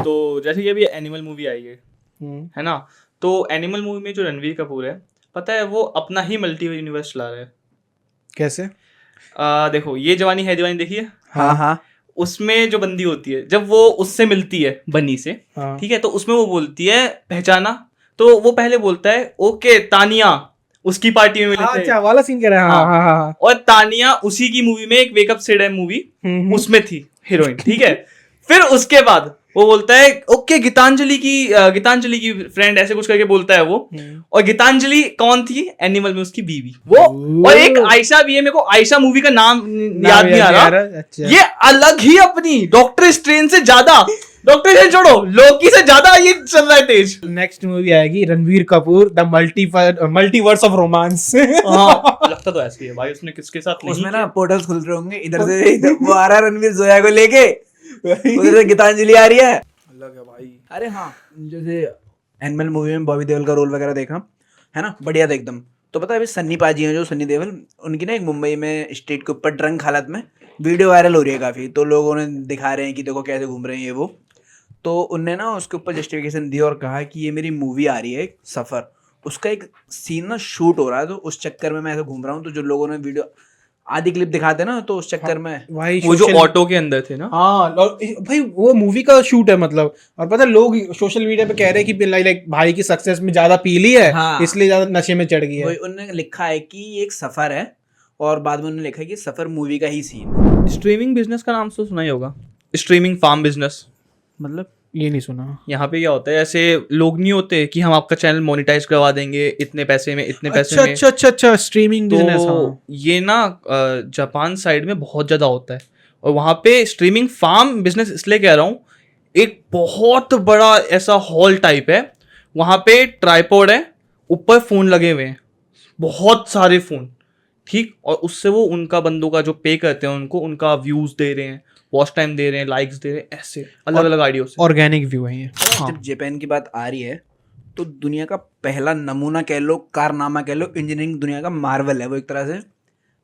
तो जैसे कि अभी एनिमल मूवी आई है ना, तो एनिमल मूवी में जो रणवीर कपूर है, पता है वो अपना ही मल्टी यूनिवर्स चला रहा है। कैसे? देखो, ये जवानी है दीवानी देखिए, हाँ हाँ उसमें जो बंदी होती है जब वो उससे मिलती है बनी से, हाँ। ठीक है, तो उसमें वो बोलती है पहचाना, तो वो पहले बोलता है ओके तानिया, उसकी पार्टी में मिले थे। अच्छा, वाला सीन कह रहा है। हाँ हाँ हाँ। और तानिया उसी की मूवी में एक वेकअप सिड है मूवी, उसमें थी हीरोइन, ठीक है। फिर उसके बाद वो बोलता है ओके गीतांजलि की फ्रेंड, ऐसे कुछ करके बोलता है वो। और गीतांजलि कौन थी? एनिमल में उसकी बीवी वो। और एक आयशा भी है, मेरे को आयशा मूवी का नाम याद नहीं आ रहा। अच्छा। ये अलग ही अपनी डॉक्टर स्ट्रेंज से ज्यादा, डॉक्टर स्ट्रेंज छोड़ो, लोकी से ज्यादा ये चल रहा है तेज। नेक्स्ट मूवी आएगी Ranveer Kapoor the multiverse of romance. हाँ, लगता तो ऐसी है भाई, उसने किसके साथ नहीं उसमें किया। ना पोर्टल्स खुल रहे होंगे, इधर से इधर वो आ रहा है रणवीर जोया को लेके, उधर से गीतांजलि आ रही है। अलग है भाई। अरे हाँ, जैसे एनिमल मूवी में बॉबी देओल का रोल वगैरह देखा है ना, बढ़िया था एकदम। तो पता है अभी सन्नी पाजी हैं जो सन्नी देओल, उनकी ना एक मुंबई में स्ट्रीट के ऊपर ड्रंक हालत में वीडियो वायरल हो रही है काफ़ी, तो लोगों ने दिखा रहे हैं कि देखो कैसे घूम रहे हैं ये वो। तो उनने ना उसके ऊपर जस्टिफिकेशन दी और कहा कि ये मेरी मूवी आ रही है एक सफ़र, उसका एक सीन ना शूट हो रहा है, तो उस चक्कर में मैं ऐसे घूम रहा हूँ। तो जो लोगों ने वीडियो आधी क्लिप दिखाते ना, तो उस चक्कर में भाई वो जो ऑटो के अंदर थे ना, हाँ, और भाई वो मूवी का शूट है मतलब। और पता है लोग सोशल मीडिया पे कह रहे हैं कि लाइक भाई की सक्सेस में ज्यादा पी ली है, हाँ। इसलिए ज्यादा नशे में चढ़ गई है। वही उन्होंने लिखा है कि ये एक सफ़र है, और बाद में उन्होंने लिखा है कि सफ़र मूवी का ही सीन। स्ट्रीमिंग बिजनेस का नाम तो सुना ही होगा, स्ट्रीमिंग फार्म बिजनेस। मतलब ये नहीं सुना। यहाँ पे क्या होता है, ऐसे लोग नहीं होते कि हम आपका चैनल मोनेटाइज करवा देंगे इतने पैसे में, इतने पैसे में। अच्छा स्ट्रीमिंग बिजनेस। तो ये ना जापान साइड में बहुत ज़्यादा होता है, और वहाँ पे स्ट्रीमिंग फार्म बिजनेस इसलिए कह रहा हूँ, एक बहुत बड़ा ऐसा हॉल टाइप है, वहाँ पे ट्राइपॉड है, ऊपर फ़ोन लगे हुए हैं, बहुत सारे फ़ोन, ठीक, और उससे वो उनका बंदों का जो पे करते हैं उनको, उनका व्यूज़ दे रहे हैं, वॉच टाइम दे रहे हैं, लाइक्स दे रहे हैं, ऐसे अलग अलग आइडियो से। ऑर्गेनिक व्यू है ये। जब जापान की बात आ रही है, तो दुनिया का पहला नमूना कह लो, कारनामा कह लो, इंजीनियरिंग दुनिया का मार्वल है वो एक तरह से।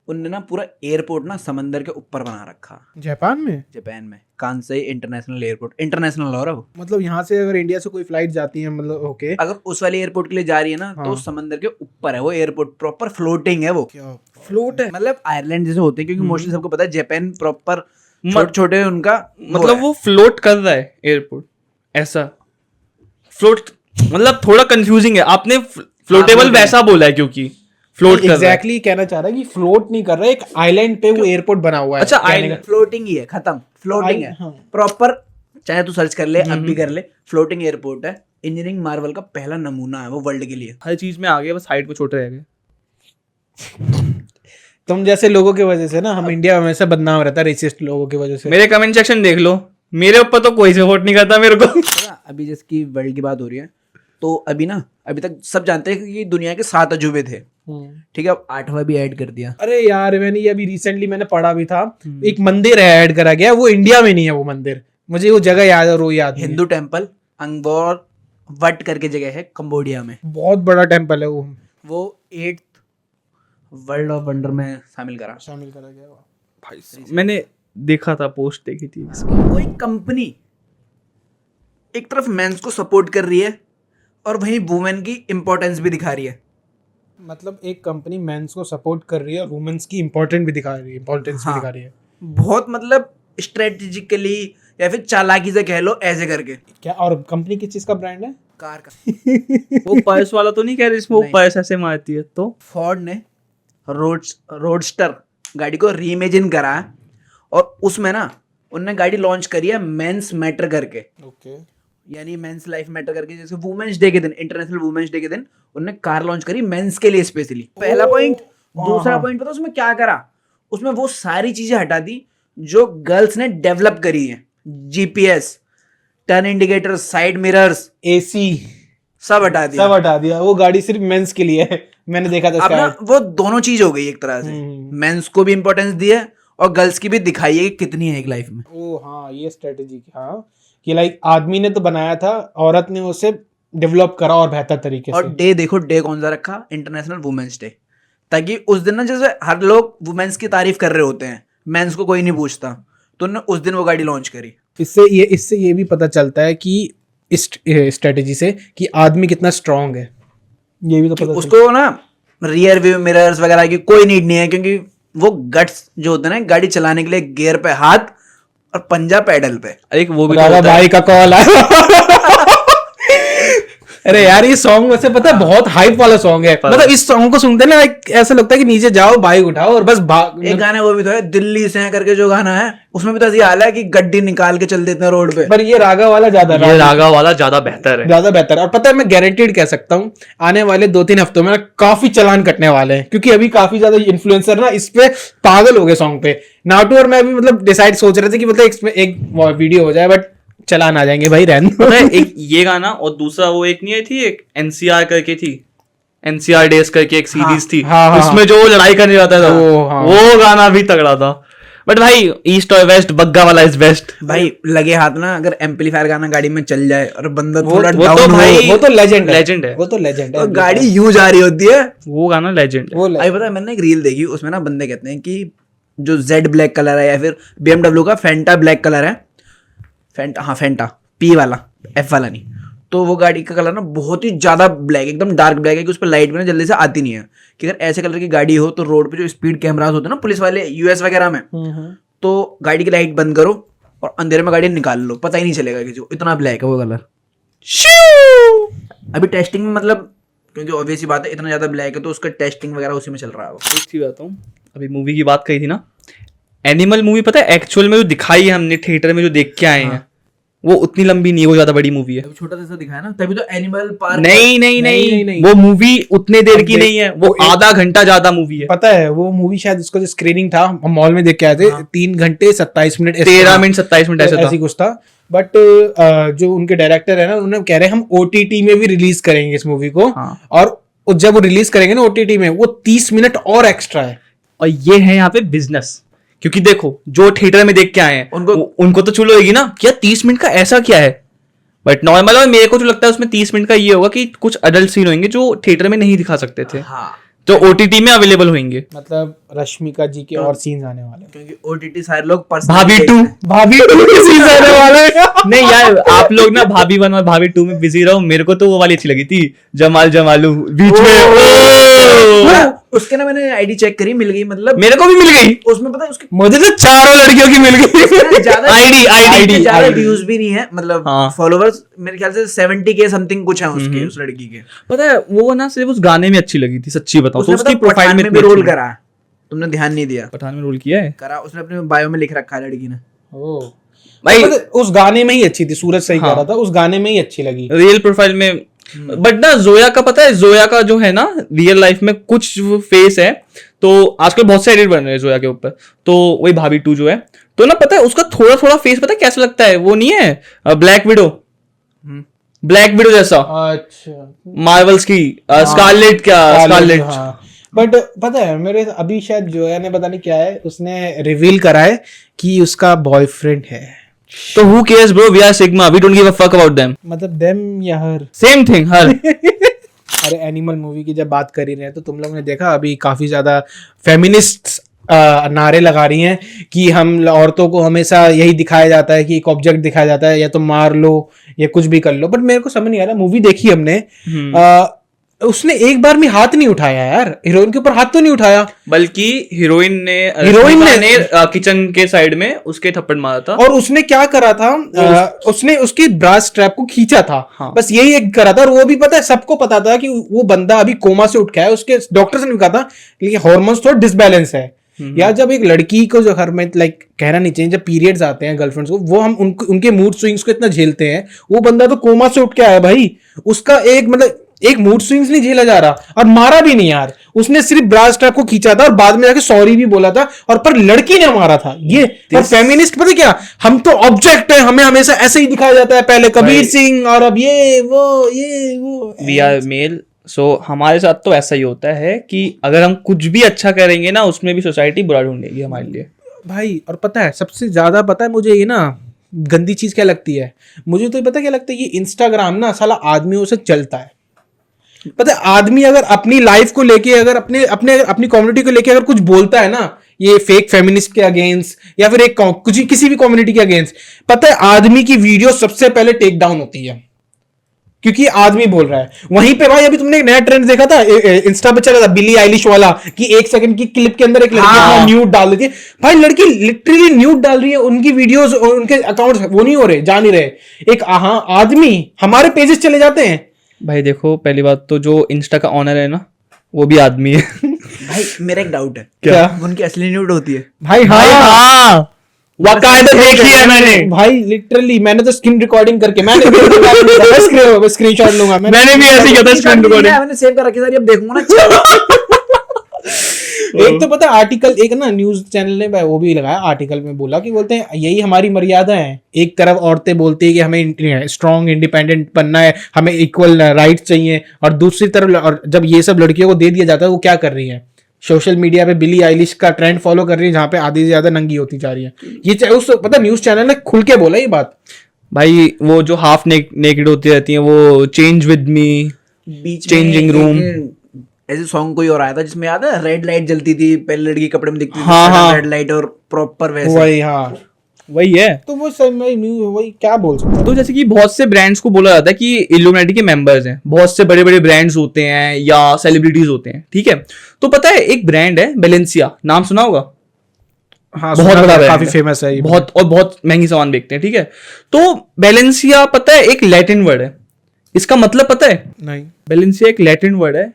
उनने ना पूरा एयरपोर्ट ना समंदर के ऊपर बना रखा, जापान में। जापान में कांसाई इंटरनेशनल एयरपोर्ट, इंटरनेशनल हो रहा है वो। मतलब यहाँ से अगर इंडिया से कोई फ्लाइट जाती है, मतलब ओके, अगर उस वाले एयरपोर्ट के लिए जा रही है ना, हाँ। तो समंदर के ऊपर है वो एयरपोर्ट, प्रॉपर फ्लोटिंग है वो। क्या फ्लोट है? मतलब आयरलैंड जैसे होते हैं, क्योंकि मोस्टली सबको पता है जापान प्रॉपर छोटे छोटे उनका मतलब वो फ्लोट कर रहा है एयरपोर्ट, ऐसा फ्लोट, मतलब थोड़ा कंफ्यूजिंग है, आपने फ्लोटेबल वैसा बोला है क्योंकि फ्लोट कर रहा है। एग्जैक्टली कहना चाह रहा है कि फ्लोट नहीं कर रहा है, एक आइलैंड पे वो एयरपोर्ट बना हुआ है। अच्छा, कहने आइलैंड का- फ्लोटिंग ही है, खत्म, फ्लोटिंग है हाँ। प्रॉपर। चाहे तू सर्च कर ले, अब भी कर ले, फ्लोटिंग एयरपोर्ट है। इंजीनियरिंग मार्वल का पहला नमूना है वो वर्ल्ड के लिए। हर चीज में आ गया, बस साइड पे छोटे रह गए। तुम जैसे लोगों की वजह से ना हम इंडिया हमेशा बदनाम रहता है, रेसिस्ट लोगों की वजह से। मेरे कमेंट सेक्शन देख लो, मेरे ऊपर तो कोई सपोर्ट नहीं करता मेरे को। पता, अभी जिसकी वर्ल्ड की बात हो रही है, तो अभी ना अभी तक सब जानते हैं कि ये दुनिया के 7 अजूबे थे, ठीक है, अब 8वां भी ऐड कर दिया। अरे यार, मैंने ये अभी रिसेंटली मैंने पढ़ा भी था, एक मंदिर है ऐड करा गया, वो इंडिया में नहीं है वो मंदिर, मुझे वो जगह याद है, वो याद नहीं है। हिंदू टेम्पल अंगोर वट करके जगह है कंबोडिया में, बहुत बड़ा टेम्पल है वो 8th वर्ल्ड ऑफ वंडर में शामिल करा। शामिल करा गया वो। भाई मैंने देखा था, पोस्ट देखी थी इसकी। कोई कंपनी एक तरफ मेंस को सपोर्ट कर रही है, और वहीं वुमेन की इंपॉर्टेंस भी दिखा रही है। मतलब एक कंपनी मेंस को सपोर्ट कर रही है और वुमेन्स की इंपॉर्टेंस भी दिखा रही है। बहुत मतलब स्ट्रेटेजिकली या फिर चालाकी से कह लो, ऐसे करके। क्या? और कंपनी किस चीज का ब्रांड है? कार का। वो पर्स वाला तो नहीं कह रहे जिसमें वो नहीं। पर्स ऐसे मारती है? तो फोर्ड ने रोडस्टर गाड़ी को रीइमेजिन करा है, और उसमें ना उनने गाड़ी लॉन्च करी है मेंस मैटर करके, ओके। यानी मेंस लाइफ मैटर करके। जैसे वुमेन्स डे के दिन, इंटरनेशनल वुमेन्स डे के दिन उन्होंने कार लॉन्च करी मेंस के लिए स्पेशली। पहला पॉइंट। दूसरा पॉइंट पता उसमें क्या करा? उसमें वो सारी चीजें हटा दी जो गर्ल्स ने डेवलप करी है, GPS, turn indicator, side mirrors, AC सब हटा दिया। सब हटा दिया। वो गाड़ी सिर्फ मेंस के लिए है, मैंने देखा था अब इसका ना ad। वो दोनों चीज हो गई एक तरह से, मेंस को भी इंपॉर्टेंस दी है और गर्ल्स की भी दिखाई है कि कितनी है एक लाइफ में। ओ हाँ, ये स्ट्रेटेजी हाँ, कि लाइक आदमी ने तो बनाया था, औरत ने उसे डेवलप करा और बेहतर तरीके और से। डे देखो, डे कौन सा रखा? इंटरनेशनल वुमेन्स डे, ताकि उस दिन ना, जैसे हर लोग वुमेन्स की तारीफ कर रहे होते हैं, मेंस को कोई नहीं पूछता, तो उन्होंने उस दिन वो गाड़ी लॉन्च करी। इससे ये भी पता चलता है कि इस स्ट्रेटेजी से कि आदमी कितना स्ट्रांग है, ये भी तो पता उसको ना रियर व्यू मिरर्स वगैरह की कोई नीड नहीं है, क्योंकि वो गट्स जो होता है ना गाड़ी चलाने के लिए, गियर पे हाथ और पंजा पैडल पे। एक वो भी राधा तो होता है। भाई का कॉल आया। अरे यार ये सॉन्ग वैसे पता है बहुत हाइप वाला सॉन्ग है, मतलब इस सॉन्ग को सुनते ना ऐसा लगता है कि नीचे जाओ बाइक उठाओ और बस भाग। एक गाना वो भी तो है दिल्ली से करके जो गाना है, उसमें भी तो ऐसी हाल है कि गड्डी निकाल के चल देते हैं रोड पे। पर ये रागा वाला ज्यादा बेहतर है, ज्यादा बेहतर है। और पता है मैं गारंटीड कह सकता हूँ आने वाले 2-3 हफ्तों में ना काफी चालान कटने वाले हैं, क्योंकि अभी काफी ज्यादा इन्फ्लुएंसर ना इस पे पागल हो गए सॉन्ग पे। नाटू और मैं भी मतलब डिसाइड सोच रहे थे कि मतलब इसमें एक वीडियो हो जाए, बट चलान आ जाएंगे भाई, रहने दो। पता है एक ये गाना और दूसरा वो एक नहीं आई थी, एक एनसीआर करके थी, एनसीआर डेज करके एक सीरीज थी, हाँ, उसमें जो वो लड़ाई करने जाता था हाँ। वो गाना भी तगड़ा था। बट भाई ईस्ट और वेस्ट, बग्गा वाला इज बेस्ट भाई लगे हाथ ना अगर एम्पलीफायर गाना गाड़ी में चल जाए और बंदा थोड़ा वो डाउन तो हो, भाई वो तो लेजेंड है। वो तो लेजेंड है। तो गाड़ी यूं जा रही होती है, वो गाना लेजेंड है। वो अभी पता है मैंने एक रील देखी, उसमें ना बंदे कहते हैं कि जो जेड ब्लैक कलर है या फिर BMW का फेंटा ब्लैक कलर है, फेंटा पी वाला, F वाला नहीं, तो वो गाड़ी का कलर ना बहुत ही ज्यादा ब्लैक, एकदम डार्क ब्लैक है कि उस पर लाइट भी ना जल्दी से आती नहीं है। कि अगर ऐसे कलर की गाड़ी हो तो रोड पे जो स्पीड कैमरास होते हैं ना पुलिस वाले US वगैरह में, तो गाड़ी की लाइट बंद करो और अंधेरे में गाड़ी निकाल लो, पता ही नहीं चलेगा किसी को, इतना ब्लैक है वो कलर। अभी टेस्टिंग में मतलब, क्योंकि ऑब्वियस सी बात है इतना ज्यादा ब्लैक है तो उसका टेस्टिंग वगैरह उसी में चल रहा है। एक चीज बताता हूँ, अभी मूवी की बात कही थी ना, एनिमल मूवी पता है एक्चुअल में जो दिखाई है हमने थिएटर में जो देख के आए हैं वो उतनी लंबी नहीं है, वो ज्यादा बड़ी मूवी है। छोटा सा दिखाया ना, तभी तो एनिमल पार्क। नहीं, वो मूवी उतने देर की नहीं है, वो आधा घंटा ज्यादा मूवी है। पता है वो मूवी शायद उसका जो स्क्रीनिंग था हम मॉल में देख के आए थे, 3 घंटे 27 मिनट 13 मिनट 27 मिनट ऐसी कुछ था। बट जो उनके डायरेक्टर है ना उन्होंने कह रहे हैं हम OTT में भी रिलीज करेंगे इस मूवी को, और जब वो रिलीज करेंगे ना OTT में वो 30 मिनट और एक्स्ट्रा है। और ये है यहाँ पे बिजनेस, क्योंकि देखो जो थिएटर में देख के आए हैं उनको तो चुल होगी ना क्या 30 मिनट का ऐसा क्या है, बट नॉर्मल मेरे को जो लगता है उसमें 30 मिनट का ये होगा कि कुछ अडल्ट सीन होंगे जो थिएटर में नहीं दिखा सकते थे, तो OTT में अवेलेबल होंगे। मतलब रश्मिका जी के और सीन्स आने वाले हैं, क्योंकि OTT सारे लोग भाभी 2 के सीन्स आने वाले हैं। नहीं यार आप लोग ना भाभी 1 और भाभी 2 में बिजी रहो, मेरे को तो वो वाली अच्छी लगी थी जमाल जमालू बीच में। उसके ना मैंने आईडी चेक करी, मिल गई, मतलब मेरे को भी मिल गई, उसमें पता है उसके मुझे तो 4 लड़कियों की मिल गई। ज्यादा आईडी ज्यादा व्यूज भी नहीं है, मतलब फॉलोवर्स मेरे ख्याल से 70K समथिंग कुछ है उसके, उस लड़की के। पता है वो ना सिर्फ उस गाने में अच्छी लगी थी, सच्ची बताऊं तो उसकी प्रोफाइल में भी रोल करा, तुमने ध्यान नहीं दिया? पठान में रोल किया है, करा उसने, अपने बायो में लिख रखा है लड़की ने। भाई उस गाने में ही अच्छी थी, सूरज सही कह रहा था, उस गाने में ही अच्छी लगी रियल प्रोफाइल में। बट ना जोया का पता है, जोया का जो है ना रियल लाइफ में कुछ फेस है, तो आजकल बहुत से एडिट बन रहे हैं जोया के ऊपर, तो वही भाभी 2 जो है, तो ना पता है उसका थोड़ा थोड़ा फेस पता है कैसा लगता है, वो नहीं है ब्लैक विडो जैसा, अच्छा मार्वल्स की स्कारलेट बट पता है मेरे अभी शायद जोया ने पता नहीं क्या है उसने रिवील करा है कि उसका बॉयफ्रेंड है। तो who cares bro, we are Sigma, we don't give a fuck about them, मतलब them या हर same thing हर। अरे एनिमल मूवी की जब बात कर ही रहे हैं तो तुम लोगों ने देखा अभी काफी ज्यादा फेमिनिस्ट नारे लगा रही हैं कि हम औरतों को हमेशा यही दिखाया जाता है कि एक ऑब्जेक्ट दिखाया जाता है, या तो मार लो या कुछ भी कर लो। बट मेरे को समझ नहीं आ रहा, मूवी देखी हमने, उसने एक बार भी हाथ नहीं उठाया यार, हीरोइन के ऊपर हाथ तो नहीं उठाया, बल्कि हीरोइन ने किचन के साइड में उसके थप्पड़ मारा था। और उसने क्या करा था, उसने उसकी ब्रास स्ट्रैप को खींचा था, हाँ। बस यही एक करा था, और वो भी पता है सबको पता था कि वो बंदा अभी कोमा से उठ के आया, उसके डॉक्टर ने भी कहा था कि हार्मोन्स थोड़ा डिसबैलेंस है। या जब एक लड़की को जो हर में लाइक कहना नहीं चाहिए, जब पीरियड्स आते हैं गर्लफ्रेंड्स को, वो हम उनके मूड स्विंग्स को इतना झेलते हैं, वो बंदा तो कोमा से उठ के आया भाई, उसका एक मूड स्विंग्स नहीं झेला जा रहा, और मारा भी नहीं यार, उसने सिर्फ ब्रास स्ट्रैप को खींचा था और बाद में जाके सॉरी भी बोला था, और पर लड़की ने मारा था ये। और फेमिनिस्ट पता क्या, हम तो ऑब्जेक्ट है, हमें हमेशा ऐसे ही दिखाया जाता है, पहले कबीर सिंह और अब ये वो वी आर मेल। सो हमारे साथ तो ऐसा ही होता है कि अगर हम कुछ भी अच्छा करेंगे ना उसमें भी सोसाइटी बुरा ढूंढेगी हमारे लिए भाई। और पता है सबसे ज्यादा पता है मुझे ये ना गंदी चीज क्या लगती है, मुझे तो पता क्या लगता है, ये इंस्टाग्राम ना साला आदमियों से चलता है। पता है आदमी अगर अपनी लाइफ को लेके अगर अपनी कम्युनिटी को लेके अगर कुछ बोलता है ना, ये फेक फेमिनिस्ट के अगेंस्ट या फिर एक कुछ किसी भी कम्युनिटी के अगेंस्ट, पता है आदमी की वीडियो सबसे पहले टेक डाउन होती है, क्योंकि आदमी बोल रहा है। वहीं पे भाई अभी तुमने एक नया ट्रेंड देखा था, इंस्टा पे चला था बिली आइलिश वाला, कि 1 सेकंड की क्लिप के अंदर एक लड़की न्यूड डाल देती है। भाई लड़की लिटरली न्यूड डाल रही है, उनकी वीडियोस उनके अकाउंट वो नहीं हो रहे, जा नहीं रहे। एक आदमी हमारे पेजेस चले जाते हैं। भाई देखो, पहली बात तो जो इंस्टा का ऑनर है ना, वो भी आदमी है। भाई मेरा एक डाउट है, क्या? उनकी असली न्यूड होती है? भाई हाँ, वाकायदा देखी है मैंने भाई, लिटरली मैंने तो स्क्रीन रिकॉर्डिंग करके मैंने स्क्रीनशॉट लूंगा। मैंने भी ऐसे किया था स्क्रीन रिकॉर्डिंग, मैंने सेव कर रखी सारी, अब देखूंगा ना। एक तो पता आर्टिकल, एक ना न्यूज चैनल ने वो भी लगाया, आर्टिकल में बोला कि बोलते हैं यही हमारी मर्यादा है। एक तरफ औरतें बोलती है कि हमें स्ट्रॉन्ग इंडिपेंडेंट बनना है, हमें इक्वल राइट्स चाहिए, और दूसरी तरफ और जब ये सब लड़कियों को दे दिया जाता है, वो क्या कर रही है, सोशल मीडिया पे बिली आइलिश का ट्रेंड फॉलो कर रही है, जहां पे आधी से ज्यादा नंगी होती जा रही है। ये उस पता न्यूज चैनल ने खुल के बोला ये बात। भाई वो जो हाफ नेकेड होती रहती है, वो change with me, beach changing room, ऐसे सॉन्ग कोई और आया था जिसमें याद है रेड लाइट जलती थी, पहले लड़की कपड़े में दिखती थी, हाँ। रेड लाइट और प्रॉपर वैसे वही, हाँ वही है। तो वो सब मैं वही क्या बोल सकता हूँ। तो जैसे कि बहुत से ब्रांड्स को बोला जाता है कि इल्यूमिनाटी के मेंबर्स हैं, बहुत से बड़े बड़े ब्रांड्स होते हैं या सेलिब्रिटीज होते हैं, ठीक है। तो पता है एक ब्रांड है बेलेंसिया, नाम सुना होगा? हाँ, बहुत बड़ा ब्रांड काफी है, फेमस है ये, बहुत महंगी सामान बेचते हैं, ठीक है। तो बेलेंसिया पता है एक लैटिन वर्ड है, इसका मतलब पता है? नहीं। बेलेंसिया एक लैटिन वर्ड है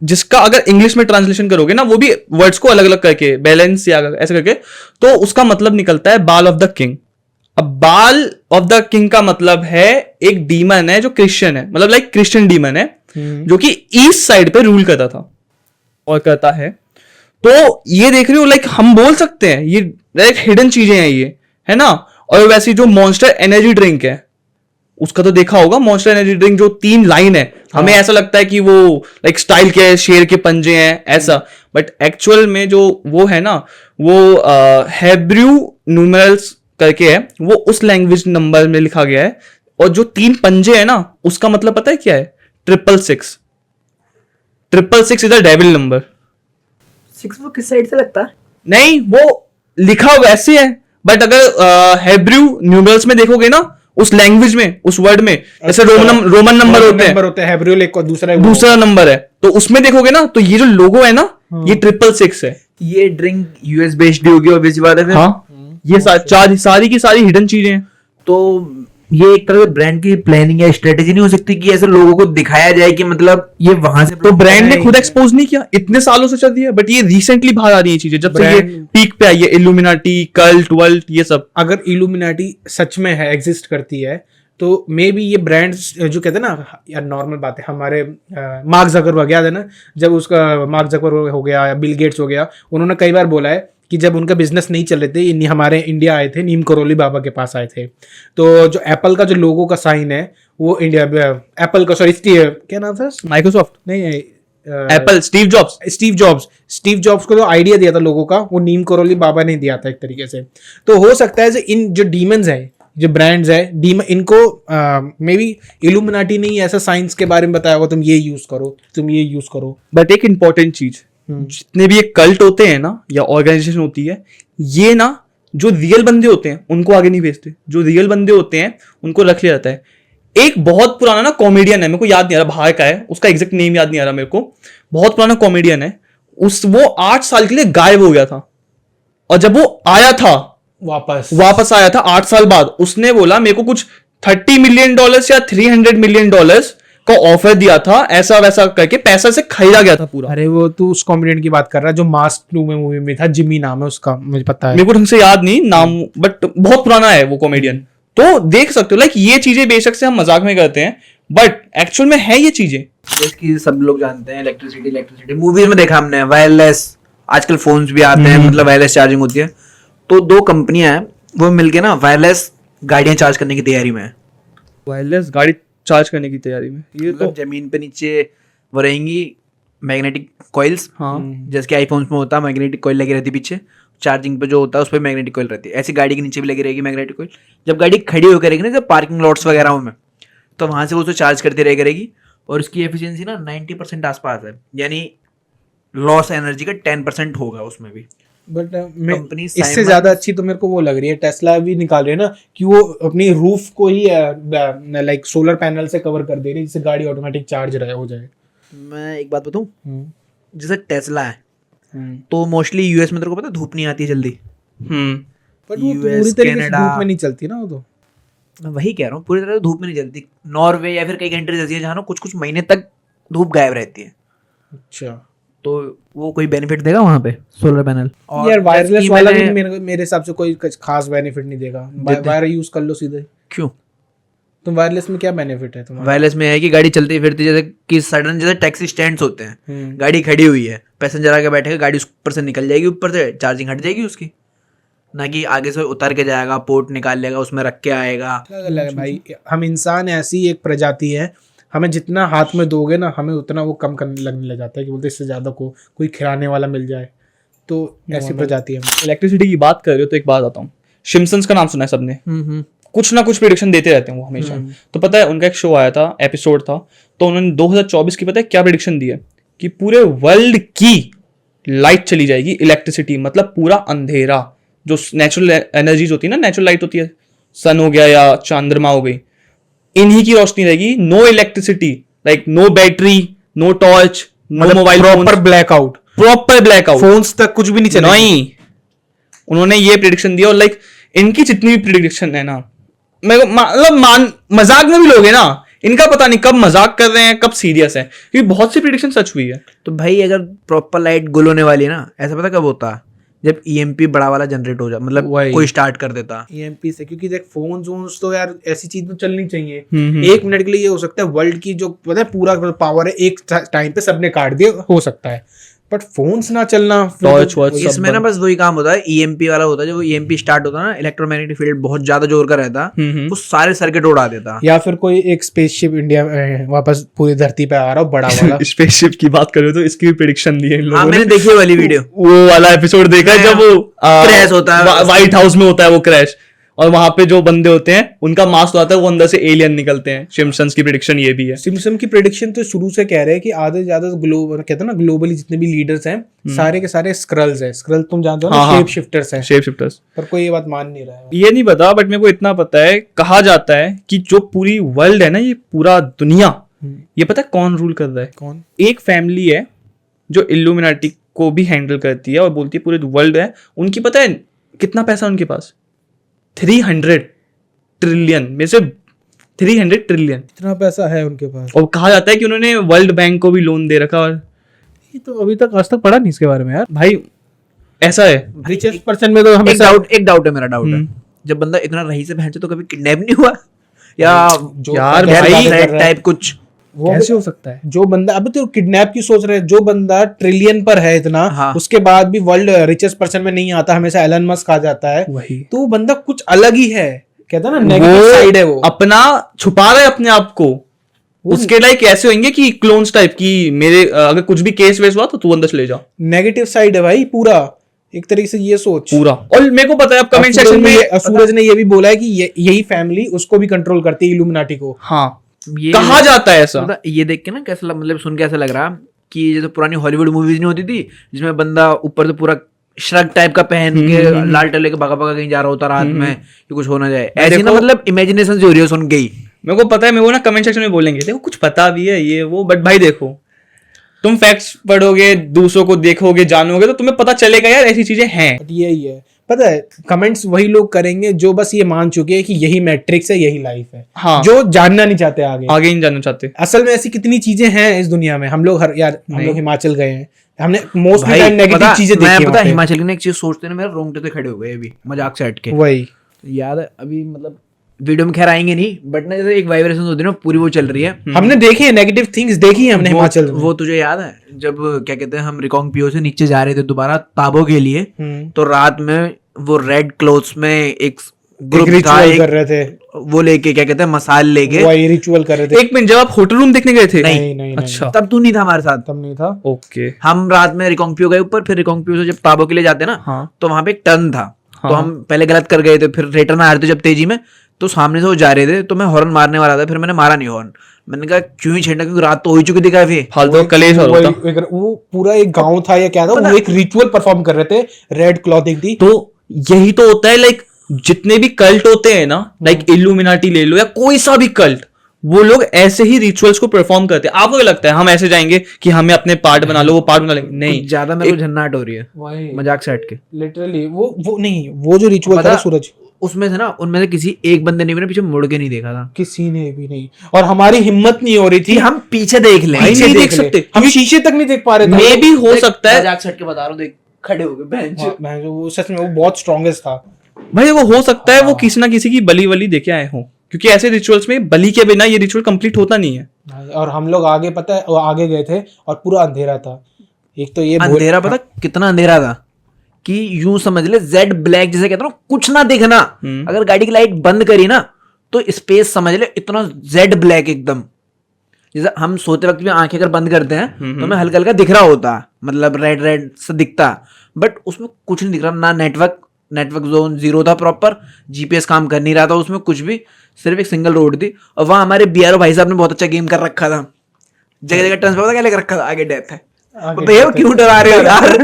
जिसका अगर इंग्लिश में ट्रांसलेशन करोगे ना, वो भी वर्ड्स को अलग अलग करके बैलेंस या ऐसे करके, तो उसका मतलब निकलता है बाल ऑफ द किंग। अब बाल ऑफ द किंग का मतलब है एक डीमन है जो क्रिश्चियन है, मतलब लाइक क्रिश्चियन डीमन है जो कि ईस्ट साइड पे रूल करता था और करता है। तो ये देख रहे हो, लाइक हम बोल सकते हैं ये लाइक हिडन चीजें हैं ये, है ना। और वैसी जो मॉन्स्टर एनर्जी ड्रिंक है, उसका तो देखा होगा, मॉन्स्टर एनर्जी ड्रिंक जो 3 लाइन है, हमें ऐसा लगता है कि वो लाइक स्टाइल के शेर के पंजे हैं ऐसा, बट एक्चुअल में जो वो है ना, वो हेब्रू न्यूमेरल्स करके है, वो उस लैंग्वेज नंबर में लिखा गया है। और जो 3 पंजे है ना, उसका मतलब पता है क्या है? 666। 666 इज द डेविल नंबर। 6 वो किस साइड से लगता है? नहीं, वो लिखा वैसे है, बट अगर हेब्रू न्यूमेरल्स में देखोगे ना, उस लैंग्वेज में, उस वर्ड में, जैसे रोमन नंबर होते हैं, हेब्रियल एक दूसरा नंबर है, तो उसमें देखोगे ना, तो ये जो लोगो है ना, ये 666 है। ये ड्रिंक यूएस बेस्ड होगी और बेसी बात है फिर। हाँ, ये सारी की सारी हिडन चीजें हैं। तो ये एक तरह से ब्रांड की प्लानिंग या स्ट्रेटेजी नहीं हो सकती कि ऐसे लोगों को दिखाया जाए कि मतलब ये वहां से, तो ब्रांड ने खुद एक्सपोज नहीं किया, इतने सालों से चल रही है, बट ये रिसेंटली बाहर आ रही है चीजें, जब से ये पीक पे आई है, इल्यूमिनाटी, कल्ट, वर्ल्ट, ये सब। अगर इल्यूमिनाटी सच में है, एग्जिस्ट करती है, तो मे बी ये ब्रांड्स जो कहते हैं ना यार, नॉर्मल बात है, हमारे मार्क ज़करबर्ग याद है ना, जब उसका मार्क ज़करबर्ग हो गया या बिल गेट्स हो गया, उन्होंने कई बार बोला है कि जब उनका बिजनेस नहीं चल रहे थे, हमारे इंडिया आए थे, नीम करोली बाबा के पास आए थे, तो जो एप्पल का जो लोगो का साइन है, वो इंडिया एप्पल का, सॉरी क्या नाम था, माइक्रोसॉफ्ट नहीं एप्पल, स्टीव जॉब्स को जो आइडिया दिया था लोगों का, वो नीम करोली बाबा ने दिया था एक तरीके से। तो हो सकता है इन जो डीमंस है, जो ब्रांड्स है, इनको मे बी इल्यूमिनाटी ने ऐसा साइंस के बारे में बताया होगा, तुम ये यूज करो। बट एक इंपॉर्टेंट चीज, जितने भी ये कल्ट होते हैं ना, या ऑर्गेनाइजेशन होती है, ये ना जो रियल बंदे होते हैं उनको आगे नहीं भेजते, जो रियल बंदे होते हैं उनको रख लिया जाता है। एक बहुत पुराना ना कॉमेडियन है, मेरे को याद नहीं आ रहा बाहर का है, उसका एग्जैक्ट नेम याद नहीं आ रहा मेरे को, बहुत पुराना कॉमेडियन है, वो 8 साल के लिए गायब हो गया था, और जब वो आया था वापस आया था 8 साल बाद, उसने बोला मेरे को कुछ $30 मिलियन या $300 मिलियन का ऑफर दिया था, ऐसा वैसा करके पैसा से खरीदा गया था पूरा। अरे वो तू उस कॉमेडियन की बात कर रहा है जो मास्क 2 में मूवी में था, जिमी नाम है उसका, मुझे पता है, मेरे को ढंग से याद नहीं नाम, बट बहुत पुराना है वो कॉमेडियन। तो देख सकते हो, लाइक ये चीजें बेशक से हम मजाक में करते हैं, बट एक्चुअल में है ये चीजें, जैसे कि सब लोग जानते हैं इलेक्ट्रिसिटी मूवीज में देखा हमने, वायरलेस, आजकल फोन्स भी आते हैं, मतलब वायरलेस चार्जिंग होती है। तो 2 कंपनियां हैं, वो मिलके ना वायरलेस गाड़ियां चार्ज करने की तैयारी में है। वायरलेस गाड़ी चार्ज करने की तैयारी में, ये तो जमीन पे नीचे वो रहेंगी मैग्नेटिक कॉइल्स, हाँ, जैसे कि आईफोन्स में होता है, मैग्नेटिक कॉइल लगी रहती है पीछे, चार्जिंग पे जो होता है उस पर मैग्नेटिक कॉइल रहती है, ऐसी गाड़ी के नीचे भी लगी रहेगी मैग्नेटिक कॉइल। जब गाड़ी खड़ी होकर रहेगी ना, जब पार्किंग लॉट्स वगैरह में, तो वहां से वो उसको चार्ज करती रह करेगी, और इसकी एफिशिएंसी ना 90% आसपास है, यानी लॉस एनर्जी का 10% होगा उसमें भी। बट कंपनी इससे Siemens- ज्यादा अच्छी तो मेरे को वो लग रही है, टेस्ला भी निकाल रही है ना कि वो अपनी रूफ को ही लाइक सोलर पैनल से कवर कर दे रही है, जिससे गाड़ी ऑटोमेटिक चार्ज हो जाए। मैं एक बात बताऊं, जैसे टेस्ला है हम्म। तो मोस्टली यूएस में तेरे को पता है धूप नहीं आती है जल्दी। हम्म। बट वो US, पूरी तरीके से कनाडा- धूप में नहीं चलती ना वो तो। मैं वही कह रहा हूँ, पूरी तरह से धूप में नहीं जलती। नॉर्वे या फिर कई कंट्रीज ऐसी है जहाँ ना कुछ कुछ महीने तक धूप गायब रहती है, अच्छा तो वो कोई बेनिफिट देगा वहाँ पे सोलर पैनल? यार वायरलेस जबकि वाला भी मैंने- मेरे हिसाब से कोई खास बेनिफिट नहीं देगा। देते। वायर यूज कर लो सीधे। क्यों? तुम वायरलेस में क्या बेनिफिट है तुम्हारा? वायरलेस में है कि गाड़ी चलती फिरती, जैसे कि सडन जैसे टैक्सी स्टैंड्स होते हैं, हम्म। गाड़ी खड़ी हुई है, पैसेंजर आके बैठेगा, गाड़ी ऊपर से निकल जाएगी, ऊपर से चार्जिंग हट जाएगी उसकी, ना कि आगे से उतर के जाएगा, पोर्ट निकाल लेगा, उसमें रख के आएगा। अलग है भाई, हम इंसान ऐसी एक प्रजाति है, हमें जितना हाथ में दोगे ना हमें उतना वो कम करने लगने लग जाता है कि बोलते इससे ज्यादा को कोई खिलाने वाला मिल जाए, तो ऐसी प्रजाति है। इलेक्ट्रिसिटी की बात कर रहे हो तो एक बात आता हूँ, सिम्पसन्स का नाम सुना है सबने, कुछ ना कुछ प्रिडिक्शन देते रहते हैं वो हमेशा। तो पता है उनका एक शो आया था, एपिसोड था, तो उन्होंने 2024 की पता है क्या प्रिडिक्शन दी है कि पूरे वर्ल्ड की लाइट चली जाएगी, इलेक्ट्रिसिटी मतलब पूरा अंधेरा, जो नेचुरल एनर्जीज होती है ना, नेचुरल लाइट होती है, सन हो गया या चंद्रमा हो गई, इन्हीं की रोशनी रहेगी, no electricity, like no battery, no torch, no mobile, proper blackout, proper blackout, phones तक कुछ भी नहीं चलेगा। नहीं, उन्होंने ये प्रिडिक्शन दिया। और लाइक इनकी जितनी भी प्रिडिक्शन है ना, मैं मतलब मजाक में भी लोग हैं ना, इनका पता नहीं कब मजाक कर रहे हैं कब सीरियस है, क्योंकि बहुत सी प्रिडिक्शन सच हुई है। तो भाई अगर प्रॉपर लाइट गुल होने वाली है ना, ऐसा पता कब होता है? जब ईएमपी बड़ा वाला जनरेट हो जाए, मतलब वही। कोई स्टार्ट कर देता। ईएमपी से, क्योंकि देख फोन जोन्स तो यार ऐसी चीज तो चलनी चाहिए। हम्म। एक मिनट के लिए ये हो सकता है वर्ल्ड की जो पता है पूरा पावर है एक टाइम पे सबने काट दिया, हो सकता है, बट फोन्स ना चलना, Torch वॉच सब इसमें ना बस वही काम होता है, ईएमपी वाला होता है, जब ईएमपी स्टार्ट होता है ना, इलेक्ट्रोमैग्नेटिक फील्ड बहुत ज्यादा जोर का रहता, वो सारे सर्किट उड़ा देता। या फिर कोई एक स्पेसशिप इंडिया वापस पूरी धरती पे आ रहा हो बड़ा वाला। स्पेसशिप की बात करो तो इसकी भी प्रिडिक्शन दी है इन हाँ लोगों मैंने ने। देखी है वाली वीडियो। वो वाला एपिसोड देखा है जब वो क्रैश होता है, व्हाइट हाउस में होता है वो क्रैश, और वहां पे जो बंदे होते हैं उनका मास्क आता है, वो अंदर से एलियन निकलते हैं। सिम्पसन्स की प्रिडिक्शन ये भी है। सिम्पसन की प्रेडिक्शन तो शुरू से कह रहे हैं कि आधे से ज्यादा ग्लोबल कहते हैं ना, ग्लोबली जितने भी लीडर्स हैं सारे के सारे स्क्रल्स हैं। स्क्रल तुम जानते हो ना, हाँ, शेप शिफ्टर्स हैं, शेप शिफ्टर्स। पर कोई ये बात मान नहीं रहा है। ये नहीं पता, बट मेरे को इतना पता है, कहा जाता है कि जो पूरी वर्ल्ड है ना, ये पूरा दुनिया, ये पता है कौन रूल कर रहा है? कौन? एक फैमिली है जो इल्यूमिनाटी को भी हैंडल करती है और बोलती है पूरे वर्ल्ड है उनकी। पता है कितना पैसा उनके पास? 300 ट्रिलियन में से 300 ट्रिलियन। इतना पैसा है उनके पास? और कहा जाता है कि उन्होंने वर्ल्ड बैंक को भी लोन दे रखा। और ये तो अभी तक आज तक पढ़ा नहीं इसके बारे में यार। भाई ऐसा है, रिचेस्ट पर्सन में तो एक हमेशा डाउट है, मेरा डाउट है, जब बंदा इतना रही से पहनचे तो कभी किडनैप नहीं हुआ या यार भाई भाई, टाइप कुछ? वो कैसे हो सकता है? जो बंदा अभी तो किडनैप की सोच रहे हैं, जो बंदा ट्रिलियन पर है इतना, हाँ। उसके बाद भी वर्ल्ड रिचेस्ट पर्सन में नहीं आता, हमेशा एलन मस्क आ जाता है, वही तो वो बंदा कुछ अलग ही है। कहता है ना नेगेटिव साइड है वो, अपना छुपा रहा है अपने आप को। उसके लाइक ऐसे होंगे कि क्लोन्स टाइप की, मेरे अगर कुछ भी केस वेस हुआ तो तू अंदर चले जा। नेगेटिव साइड है भाई पूरा, एक तरीके से ये सोच पूरा। और मेरे को पता है, आप कमेंट सेक्शन में सूरज ने ये भी बोला है कि यही फैमिली उसको भी कंट्रोल करती है, इल्यूमिनाटी को। हाँ ये कहा जाता है ऐसा। मतलब ये देख के ना कैसा मतलब सुन के ऐसा लग रहा कि जैसे पुरानी हॉलीवुड मूवीज नहीं होती थी जिसमें बंदा ऊपर से पूरा श्रग टाइप का पहन के लाल टले के भागा भागा कहीं जा रहा होता रात में कि कुछ हो ना जाए, ऐसी ना मतलब इमेजिनेशन जो हो रही है सुन के ही। मेरे को पता है, मेरे को ना कमेंट सेक्शन में बोलेंगे देखो कुछ पता भी है ये वो, बट भाई देखो तुम फैक्ट्स पढ़ोगे, दूसरों को देखोगे, जानोगे तो तुम्हें पता चलेगा यार ऐसी चीजें हैं। बट यही है, पता है कमेंट्स वही लोग करेंगे जो बस ये मान चुके हैं कि यही मैट्रिक्स है, यही लाइफ है, हाँ। जो जानना नहीं चाहते आगे आगे नहीं जानना चाहते। असल में ऐसी कितनी चीजें हैं इस दुनिया में। हम लोग हम लोग हिमाचल गए हैं, हमने मोस्टली भाई टाइम नेगेटिव चीजें देखी मैं हैं पता वहाँ पे। हिमाचल की ना एक चीज सोचते ना मेरे रोंगटे से खड़े हो गए अभी मजाक से हट के। वही याद है अभी मतलब वीडियो में खैर आएंगे नहीं, बट ना जैसे एक वाइब्रेशन होती है ना पूरी वो चल रही है। हमने देखी है नेगेटिव थिंग्स, देखी है हमने हिमाचल में। वो तुझे याद है जब क्या कहते हैं हम रिकोंग पियो से नीचे जा रहे थे दोबारा ताबो के लिए, तो रात में वो रेड क्लोथ्स में एक ग्रुप था, रिचुअल कर रहे थे, वो लेके क्या कहते हैं मसाल लेके। वही रिचुअल कर रहे थे। एक मिनट, जब आप होटल रूम देखने गए थे? नहीं नहीं अच्छा तब तू नहीं था हमारे साथ। तब नहीं था। ओके। हम रात में रिकोंगपियो गए ऊपर, फिर रिकोंगपियो से जब ताबो के लिए जाते ना, हाँ। तो वहां पे एक टर्न था, तो हाँ। हम पहले गलत कर गए थे, फिर रिटर्न आ रहे थे जब तेजी में, तो सामने से वो जा रहे थे, तो मैं हॉर्न मारने वाला था, फिर मैंने मारा नहीं हॉर्न। मैंने कहा क्यों ही छेड़ना, क्योंकि रात तो हो ही चुकी थी काफी। फालतू कलेश हो रहा था। वो पूरा एक गांव था या क्या था, वो एक रिचुअल परफॉर्म कर रहे थे, रेड क्लॉथिंग थी। तो यही तो होता है, लाइक जितने भी कल्ट होते हैं ना, लाइक इल्यूमिनाटी ले लो या कोई सा भी कल्ट, वो लोग ऐसे ही रिचुअल्स को परफॉर्म करते हैं। आपको क्या लगता है हम ऐसे जाएंगे कि हमें अपने पार्ट बना लो, वो पार्ट बना लेंगे? नहीं, ज्यादा मेरे को झन्नाट हो रही है मजाक से हट के। लिटरली वो नहीं, वो जो रिचुअल था सूरज, उसमें से ना, उनमें से किसी एक बंदे ने भी ना पीछे मुड़ के नहीं देखा था, किसी ने भी नहीं। और हमारी हिम्मत नहीं हो रही थी कि हम पीछे देख लें। भाई नहीं देख सकते, हम शीशे तक नहीं देख पा रहे थे। मे भी हो सकता है, मजाक से हट के बता रहा हूँ, देख खड़े हो गए बेंच। वो सच में वो बहुत स्ट्रॉन्गेस्ट था भाई वो हो सकता है वो किसी ना किसी की बलि वली देखे आए हों, क्योंकि ऐसे रिचुअल्स में बलि के बिना ये रिचुअल कंप्लीट होता नहीं है। और हम लोग आगे, पता है, वो आगे गए थे और पूरा अंधेरा था। एक तो ये अंधेरा, पता कितना अंधेरा था कि यूं समझ ले जेड ब्लैक, जैसे कहते हैं ना, कुछ ना दिखना। अगर गाड़ी की लाइट बंद करी ना तो स्पेस समझ ले इतना जेड ब्लैक एकदम, जैसे हम सोते वक्त भी आंखें अगर बंद करते हैं तो हमें हल्का हल्का दिख रहा होता, मतलब रेड रेड सा दिखता, बट उसमें कुछ नहीं दिख रहा। ना नेटवर्क जोन जीरो था प्रॉपर, जीपीएस काम कर नहीं रहा था उसमें कुछ भी, सिर्फ एक सिंगल रोड थी। और वहां हमारे बीआरओ भाई साहब ने बहुत अच्छा गेम कर रखा था, जगह जगह ट्रांसफर क्या लेकर रखा था, आगे डेथ है। भैया क्यों डरा रहे हो यार?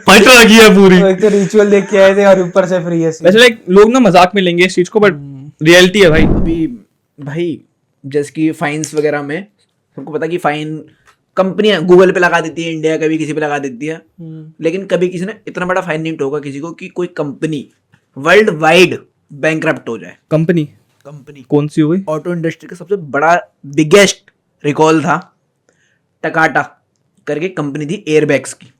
पता लगी है पूरी। एक तो रिचुअल देख के आए थे और ऊपर से फ्री है। वैसे लाइक लोग ना मजाक में लेंगे इस चीज को, बट रियलिटी है भाई। अभी भाई जैसे कि फाइन्स वगैरह में सबको पता कि फाइन कंपनियां गूगल पे लगा देती है, इंडिया कभी किसी पे लगा देती है, लेकिन कभी किसी ने इतना बड़ा फाइन नहीं ठोका किसी को कि कोई कंपनी वर्ल्ड वाइड बैंकरप्ट हो जाए। कंपनी कौन सी हुई? ऑटो इंडस्ट्री का सबसे बड़ा बिगेस्ट रिकॉल था, टकाटा करके कंपनी थी एयरबैग्स की।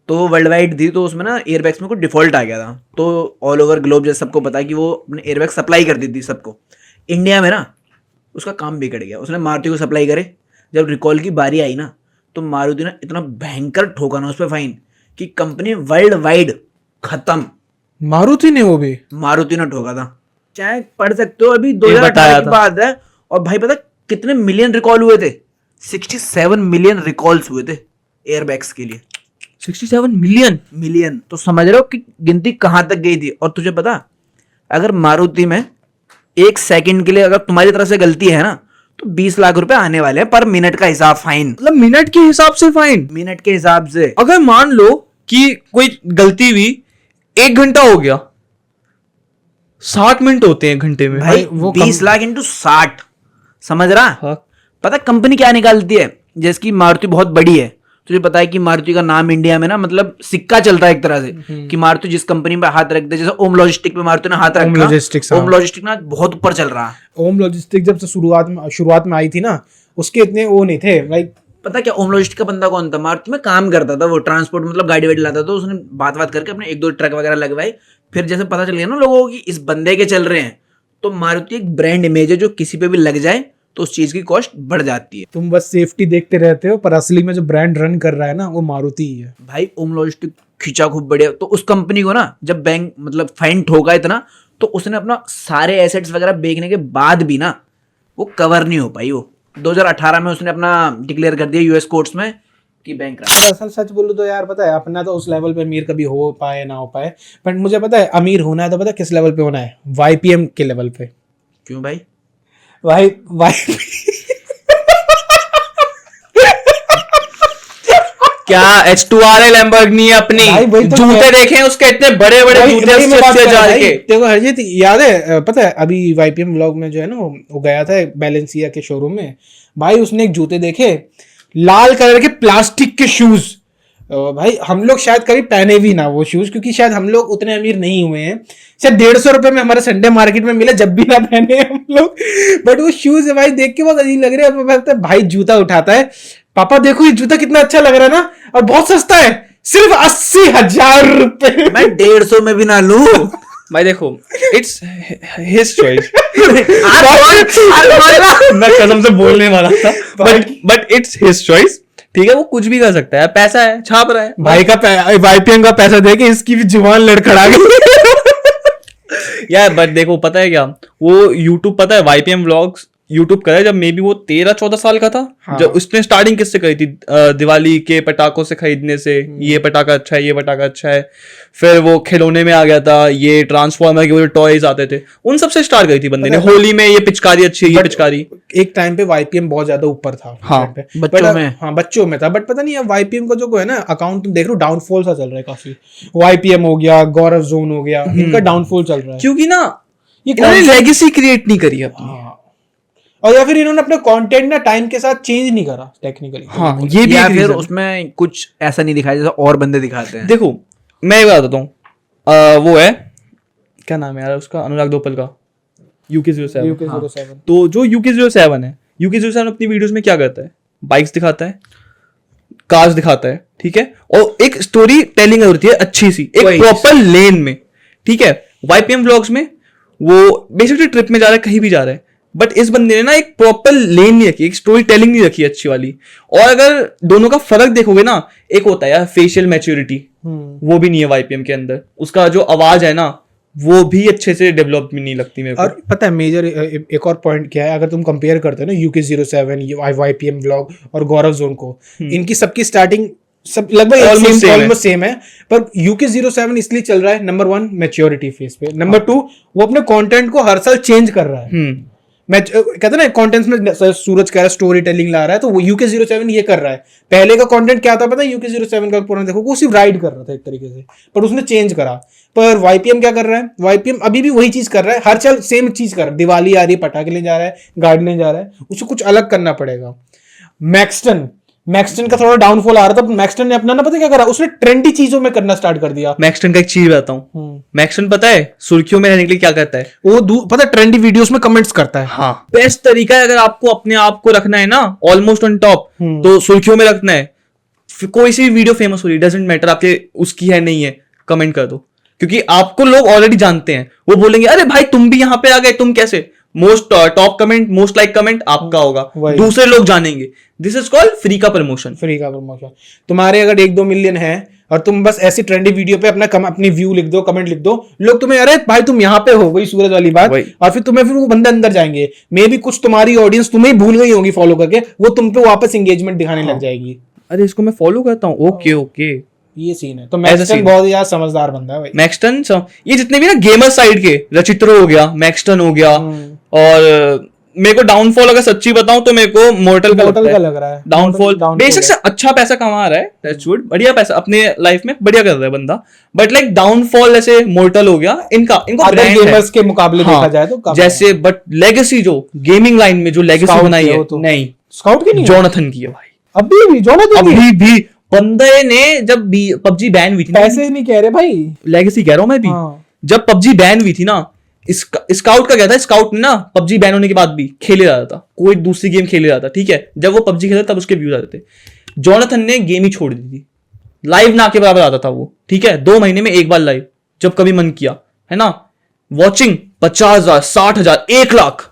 तो वर्ल्ड वाइड थी, तो उसमें ना एयरबैग्स में कोई डिफॉल्ट आ गया था। तो ऑल ओवर ग्लोब जैसे सबको पता है कि वो अपने एयरबैग सप्लाई करती थी सबको। इंडिया में ना उसका काम बिगड़ गया, उसने मारुति को सप्लाई करे। जब रिकॉल की बारी आई ना तो मारुति ने इतना भयंकर ठोका ना उस पर फाइन कि कंपनी वर्ल्ड वाइड खत्म। मारुति ने, वो भी मारुति ने ठोका था, चाहे पढ़ सकते हो, अभी 2018 की बात है। और भाई पता कितने मिलियन रिकॉल हुए थे? 67 मिलियन रिकॉल्स हुए थे एयरबैग्स के लिए। 67 मिलियन। तो समझ रहे हो कि गिनती कहां तक गई थी। और तुझे पता, अगर मारुति में 1 सेकंड के लिए अगर तुम्हारी तरफ से गलती है ना तो 20 लाख रुपए आने वाले हैं पर मिनट का हिसाब फाइन। मतलब मिनट के हिसाब से फाइन? मिनट के हिसाब से। अगर मान लो कि कोई गलती हुई, 1 घंटा हो गया, 60 मिनट होते हैं घंटे में भाई, वो 20 लाख इंटू 60, समझ रहा? हाँ। पता कंपनी क्या निकालती है? जैसे कि मारुति बहुत बड़ी है, तुझे पता है कि मारुति का नाम इंडिया में ना मतलब सिक्का चलता है एक तरह से कि मारुति जिस कंपनी पे हाथ रख दे, जैसे ओम लॉजिस्टिक पे मारुति ने हाथ रखा। ओम लॉजिस्टिक ना बहुत ऊपर चल रहा है। ओम लॉजिस्टिक जब से शुरुआत में आई थी ना, उसके इतने वो नहीं थे। लाइक पता क्या ओम लॉजिस्टिक का बंदा कौन था? मारुति में काम करता था, वो ट्रांसपोर्ट मतलब गाड़ी वाड़ी लाता था। तो उसने बात करके अपने 1-2 ट्रक वगैरह लगवाए। फिर जैसे पता चल गया ना लोगों को कि इस बंदे के चल रहे हैं, तो मारुति एक ब्रांड इमेज है जो किसी पे भी लग जाए तो उस चीज की कॉस्ट बढ़ जाती है। तुम बस सेफ्टी देखते रहते हो, पर असली में जो ब्रांड रन कर रहा है ना वो मारुति ही है। भाई ओम लॉजिस्टिक खींचा खूब बढ़िया। तो उस कंपनी को ना जब बैंक मतलब फाइन ठोका इतना, तो उसने अपना सारे एसेट्स वगैरह बेचने के बाद भी ना वो कवर नहीं हो पाई। वो 2018 में उसने अपना डिक्लेयर कर दिया यूएस कोर्ट्स में कि बैंक। असल सच बोलूं तो यार, पता है, अपना तो उस लेवल पे अमीर कभी हो पाए ना हो पाए, बट मुझे पता है अमीर होना है तो पता है किस लेवल पे होना है? YPM के लेवल पे। क्यों भाई? क्या H2RL लैम्बोर्गिनी है अपनी? तो जूते देखे उसके इतने बड़े बड़े जूते। देखो हरजीत, याद है, पता है अभी YPM व्लॉग में जो है ना वो गया था बैलेंसिया के शोरूम में। भाई उसने एक जूते देखे, लाल कलर के प्लास्टिक के शूज। भाई हम लोग शायद कभी पहने भी ना वो शूज, क्योंकि शायद हम लोग उतने अमीर नहीं हुए हैं। शायद 150 रुपए में हमारे संडे मार्केट में मिले, जब भी ना पहने हम लोग। बट वो शूज भाई देख के बहुत अजीब लग रहे हैं। भाई जूता उठाता है, पापा देखो ये जूता कितना अच्छा लग रहा है ना, और बहुत सस्ता है, सिर्फ 80,000 रुपए। मैं 150 में भी ना लूं। भाई देखो, इट्स हिज चॉइस। मैं कसम से बोलने वाला था, बट इट्स हिज चॉइस। ठीक है, वो कुछ भी कर सकता है, पैसा है, छाप रहा है। भाई का YPM का पैसा देके इसकी भी जुबान लड़खड़ा गई। यार बट देखो पता है क्या, वो YouTube, पता है YPM व्लॉग्स यूट्यूब करा जब मे बी वो 13-14 साल का था। हाँ। जब उसने स्टार्टिंग किससे करी थी? दिवाली के पटाखों से खरीदने से, ये पटाखा अच्छा है, ये पटाखा अच्छा है। फिर वो खिलौने में आ गया था, ये ट्रांसफॉर्मर के वो टॉयज आते थे, उन सबसे स्टार्ट करी थी बंदे ने। होली में ये पिचकारी अच्छी है, ये पिचकारी। एक टाइम पे वाईपीएम बहुत ज्यादा ऊपर था। हाँ, पे। बच्चों में। हाँ बच्चों में था, बट पता नहीं अब वाईपीएम का जो है ना अकाउंट तुम देख रहे हो डाउनफॉल सा चल रहा है काफी। वाईपीएम हो गया, गौरव जोन हो गया, इनका डाउनफॉल चल रहा है क्योंकि ना ये इन्होंने लेगेसी क्रिएट नहीं करी अपनी। हाँ। और या फिर इन्होंने अपना कंटेंट ना टाइम के साथ चेंज नहीं करा टेक्निकली। हाँ, ये भी या एक फिर reason है। उसमें कुछ ऐसा नहीं दिखाया जैसा और बंदे दिखाते हैं। देखो मैं ये बताता हूँ, वो है क्या नाम है यार उसका, अनुराग दोपल का, UK07। UK07 तो जो UK07 है, UK07 अपनी वीडियोस में क्या करता है, बाइक्स दिखाता है, कार्स दिखाता है, ठीक है, और एक स्टोरी टेलिंग होती है अच्छी सी, एक वही। प्रॉपर लेन में, ठीक है। YPM व्लॉग्स में वो बेसिकली ट्रिप में जा रहा है, कहीं भी जा रहा है, बट इस बंदे ने ना एक प्रॉपर लेन नहीं रखी, एक स्टोरी टेलिंग नहीं रखी अच्छी वाली। और अगर दोनों का फर्क देखोगे ना, एक होता है यार फेशियल मैच्योरिटी, वो भी नहीं है YPM के अंदर, उसका जो आवाज है ना वो भी अच्छे से डेवलप नहीं लगती मेरे को। और पता है मेजर एक और पॉइंट क्या है, अगर तुम कंपेयर करते हो ना UK07 YPM व्लॉग और गौरव जोन को, इनकी सबकी स्टार्टिंग सब लगभग ऑलमोस्ट सेम है। पर UK07 इसलिए चल रहा है नंबर 1 मैच्योरिटी फेस पे, नंबर 2 वो अपने कंटेंट को हर साल चेंज कर रहा है। मैं कहता ना कंटेंट्स में सूरज कह रहा है स्टोरी टेलिंग ला रहा है, तो वो UK07 ये कर रहा है। पहले का कंटेंट क्या था पता है, UK07 का पुराना देखो वो सिर्फ राइड कर रहा था एक तरीके से, पर उसने चेंज करा। पर YPM क्या कर रहा है, YPM अभी भी वही चीज कर रहा है, हर साल सेम चीज कर रहा है। दिवाली आ रही है, पटाखे ले जा रहा है, गाड़ी ले जा रहा है, उसे कुछ अलग करना पड़ेगा। मैक्सटन का थोड़ा डाउनफॉल आ रहा था, मैक्सटन ने अपना ना पता क्या करा, उसने ट्रेंडी चीजों में करना स्टार्ट कर दिया। मैक्सटन का एक चीज बताता हूँ, मैक्सटन पता है सुर्खियों में रहने के लिए क्या करता है, वो पता है ट्रेंडी वीडियोस में कमेंट्स करता है। हाँ, बेस्ट तरीका है अगर आपको अपने आप को रखना है ना ऑलमोस्ट ऑन टॉप, तो सुर्खियों में रखना है। कोई सी वीडियो फेमस हो रही, डजंट मैटर आपके उसकी है नहीं है, कमेंट कर दो, क्योंकि आपको लोग ऑलरेडी जानते हैं। वो बोलेंगे अरे भाई तुम भी यहाँ पे आ गए, तुम कैसे, most top comment, most like comment आपका होगा, दूसरे लोग जानेंगे। दिस इज कॉल्ड फ्री का प्रमोशन। तुम्हारे अगर 1-2 मिलियन है और तुम बस ऐसी ट्रेंडी वीडियो पे अपनी व्यू लिख दो, कमेंट लिख दो, लोग तुम्हें अरे भाई तुम यहाँ पे हो, वही सूरज वाली बात, और फिर वो बंदे अंदर जाएंगे। मे भी कुछ तुम्हारी ऑडियंस तुम्हें ही भूल गई होगी फॉलो करके, वो तुम पे वापस एंगेजमेंट दिखाने लग जाएगी। अरे इसको मैं फॉलो करता हूँ, ओके ये सीन है। तो मैक्सटन बहुत यार समझदार बंदा है भाई। मैक्सटन ये जितने भी ना गेमर साइड के, रचित्रो हो गया, मैक्सटन हो गया, और मेरे को डाउनफॉल अगर सच्ची बताऊं तो मेरे को मोर्टल का लग रहा है। डाउनफॉल बेशक से अच्छा पैसा कमा रहा है, दैट्स गुड, बढ़िया पैसा अपने लाइफ में बढ़िया कर रहा है बंदा, बट लाइक डाउनफॉल जैसे मोर्टल हो गया, इनको गेमर्स के मुकाबले देखा जाए तो जैसे, बट लेगेसी जो गेमिंग लाइन में जो लेगेसी बनाई है, नहीं स्काउट की नहीं, जोनाथन की है भाई। अभी भी बंदे ने जब पबजी बैन हुई थी, पैसे नहीं कह रहे भाई, लेगेसी कह रहा हूं मैं भी। जब पबजी बैन हुई थी ना, स्काउट का क्या था, स्काउट ने ना पबजी बैन होने के बाद भी खेले रहा था, कोई दूसरी गेम खेले रहा था, ठीक है। जब वो पबजी खेलता तब उसके व्यूज आते थे। जोनाथन ने गेम ही छोड़ दी थी, लाइव ना के बराबर आता था वो, ठीक है, 2 महीने में एक बार लाइव, जब कभी मन किया, है ना। Watching 50,000, 60,000, 1 lakh.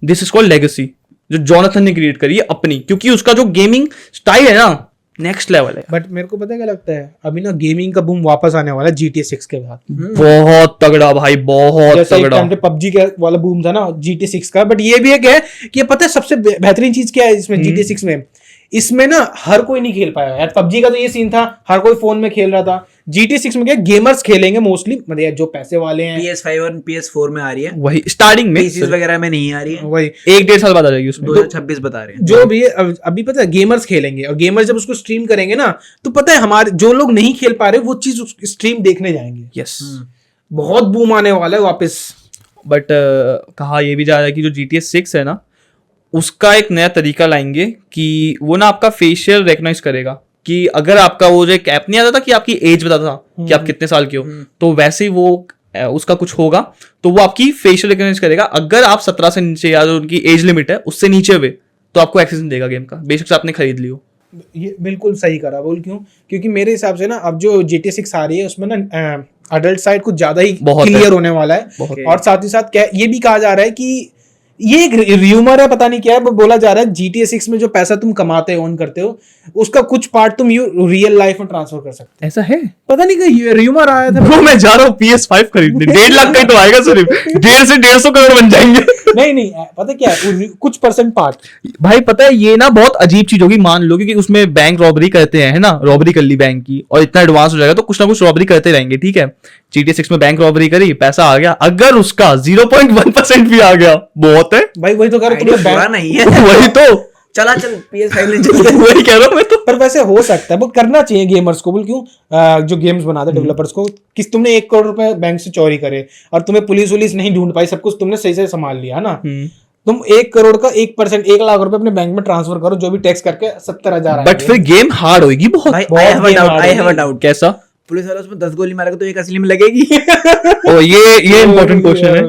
This is called legacy, जो जोनाथन ने क्रिएट करी है अपनी, क्योंकि उसका जो गेमिंग स्टाइल है ना नेक्स्ट लेवल है। बट मेरे को पता क्या लगता है, अभी ना गेमिंग का बूम वापस आने वाला है GTA 6 के बाद। बहुत तगड़ा भाई, बहुत तगड़ा। PUBG के वाला बूम था ना GTA 6 का, बट ये भी एक है कि पता है सबसे बेहतरीन चीज क्या है इसमें GTA 6 में, इसमें ना हर कोई नहीं खेल पाया यार। PUBG का तो ये सीन था, हर कोई फोन में खेल रहा था। GTA 6 में क्या गेमर्स खेलेंगे मोस्टली, मतलब जो पैसे वाले हैं। PS5 और PS4 में आ रही है, वही स्टार्टिंग में, पीसीज वगैरह में नहीं आ रही है, वही 1-1.5 साल बाद आ जाएगी उसमें। 2026 बता रहे हैं जो भी है अभी पता है गेमर्स खेलेंगे, और गेमर्स जब उसको स्ट्रीम करेंगे ना, तो पता है हमारे जो लोग नहीं खेल पा रहे वो चीज स्ट्रीम देखने जाएंगे। यस, बहुत बूम आने वाला है वापस। बट कहा ये भी जा रहा है कि जो GTA 6 है ना, उसका एक नया तरीका लाएंगे कि वो ना आपका फेशियल रिकॉग्नाइज करेगा, कि अगर आपका वो जो एक ऐप नहीं आता था कि आपकी एज बताता था कि आप कितने साल के हो, तो वैसे ही वो उसका कुछ होगा, तो वो आपकी फेशियल रिकॉग्नाइज करेगा। अगर आप 17 से नीचे, या जो उनकी एज लिमिट है उससे नीचे हुए, तो आपको एक्सेस नहीं देगा गेम का, बेशक से आपने खरीद लियो। ये बिल्कुल सही करा। बोल क्यों? क्योंकि मेरे हिसाब से ना अब जो GTA 6 आ रही है उसमें ना अडल्ट साइड कुछ ज्यादा ही क्लियर होने वाला है। और साथ ही साथ ये भी कहा जा रहा है कि ये एक र्यूमर है, पता नहीं क्या है, बोला जा रहा है GTA 6 में जो पैसा तुम कमाते हो, ऑन करते हो, उसका कुछ पार्ट तुम रियल लाइफ में ट्रांसफर कर सकते हो। ऐसा है? पता नहीं कि र्यूमर आया था। ब्रो मैं जा रहा हूँ PS5 खरीदने, 1.5 लाख का ही तो आएगा सिर्फ, 1.5 से 150 करोड़ बन जाएंगे। नहीं नहीं, पता क्या है, कुछ परसेंट पार्ट। भाई पता है ये ना बहुत अजीब चीज होगी, मान लो क्योंकि उसमें बैंक रॉबरी करते हैं, है ना, रॉबरी कर ली बैंक की और इतना एडवांस हो जाएगा तो कुछ ना कुछ रॉबरी करते रहेंगे, ठीक है। GTA 6 में बैंक रॉबरी करी, पैसा आ गया, अगर उसका 0.1% भी आ गया बहुत है भाई वही तो कह रहा हूं, आइडिया तुम्हें बुरा बैंक, नहीं है। वही तो चला चल PS5 ले चलते हैं। वही कह रहा हूँ मैं तो। पर वैसे हो सकता है, वो करना चाहिए गेमर्स को। बोल क्यों, जो गेम्स बनाते डेवलपर्स को, किस तुमने 1 करोड़ रुपए बैंक से चोरी करे और तुम्हें पुलिस वुलिस नहीं ढूंढ पाई, सब कुछ तुमने सही से संभाल लिया ना, तुम 1 करोड़ का 1%, 1 लाख रुपए अपने बैंक में ट्रांसफर करो, जो भी टैक्स करके 70,000 बट फिर गेम हार्ड होगी बहुत। भाई बहुत game hard I have a होगी। डाउट, कैसा? पुलिस वाला उसमें 10 गोली मारेगा तो एक असली में लगेगी? ओ ये इम्पोर्टेंट क्वेश्चन है,